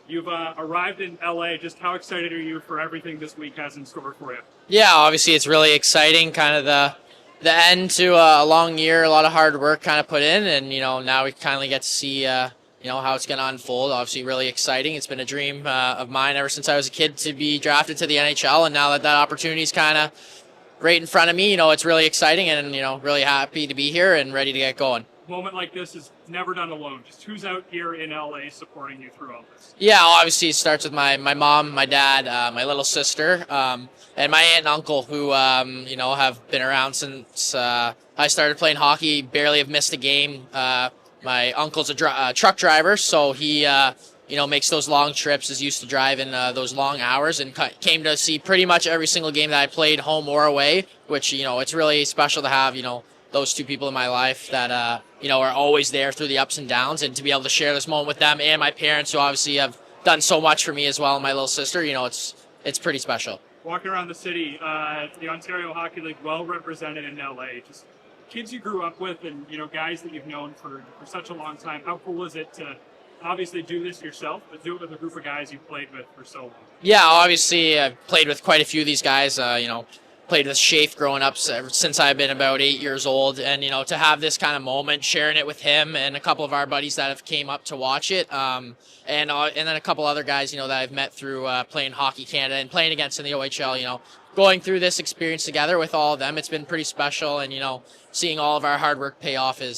You've arrived in LA. Just how excited are you for everything this week has in store for you? Yeah, obviously it's really exciting. Kind of the end to a long year, a lot of hard work kind of put in, and now we finally get to see how it's going to unfold. Obviously, really exciting. It's been a dream of mine ever since I was a kid to be drafted to the NHL, and now that opportunity is kind of right in front of me, it's really exciting, and really happy to be here and ready to get going. Moment like this is never done alone. Just who's out here in LA supporting you through all this? Yeah, obviously it starts with my mom, my dad, my little sister, and my aunt and uncle who, have been around since I started playing hockey, barely have missed a game. My uncle's a truck driver, so he, makes those long trips, is used to driving those long hours, and came to see pretty much every single game that I played, home or away, which, it's really special to have, those two people in my life that are always there through the ups and downs, and to be able to share this moment with them and my parents, who obviously have done so much for me as well, and my little sister. It's pretty special. Walking around the city, the Ontario Hockey League well represented in LA. Just kids you grew up with, and guys that you've known for such a long time. How cool is it to obviously do this yourself, but do it with a group of guys you've played with for so long? Yeah, obviously I've played with quite a few of these guys. Played with Shafe growing up since I've been about 8 years old, and to have this kind of moment, sharing it with him and a couple of our buddies that have came up to watch it, and then a couple other guys that I've met through playing Hockey Canada and playing against in the OHL. Going through this experience together with all of them, it's been pretty special, and seeing all of our hard work pay off it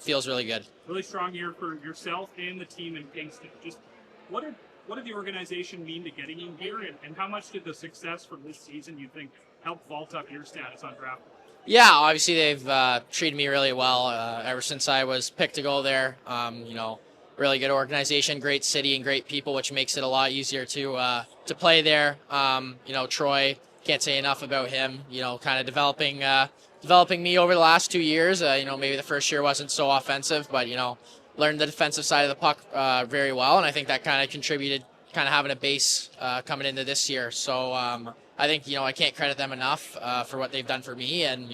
feels really good. Really strong year for yourself and the team in Kingston. Just what did the organization mean to getting you here, and how much did the success from this season, you think, help vault up your status on draft? Yeah, obviously they've treated me really well ever since I was picked to go there. Really good organization, great city, and great people, which makes it a lot easier to play there. Troy, can't say enough about him. Kind of developing me over the last 2 years. Maybe the first year wasn't so offensive, but learned the defensive side of the puck very well, and I think that kind of contributed, kind of having a base coming into this year. So I think I can't credit them enough for what they've done for me, and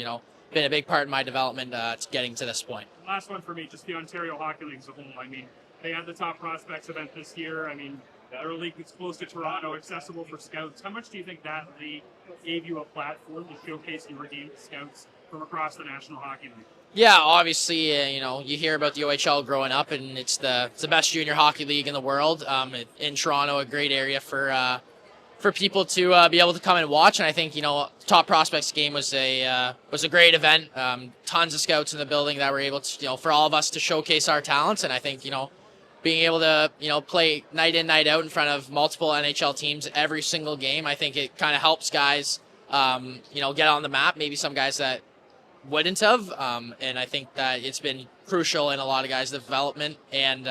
been a big part in my development to getting to this point. Last one for me, just the Ontario Hockey League as a whole. I mean, they had the Top Prospects event this year. I mean, their league is close to Toronto, accessible for scouts. How much do you think that league gave you a platform to showcase your redeemed scouts from across the National Hockey League? Yeah, obviously, you hear about the OHL growing up, and it's the best junior hockey league in the world. In Toronto, a great area for people to be able to come and watch. And I think Top Prospects game was a great event. Tons of scouts in the building that were able to for all of us to showcase our talents. And I think being able to play night in, night out in front of multiple NHL teams every single game, I think it kind of helps guys get on the map. Maybe some guys that wouldn't have, and I think that it's been crucial in a lot of guys' development, and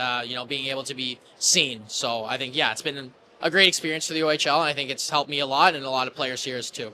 being able to be seen. So I think it's been a great experience for the OHL, and I think it's helped me a lot, and a lot of players here too.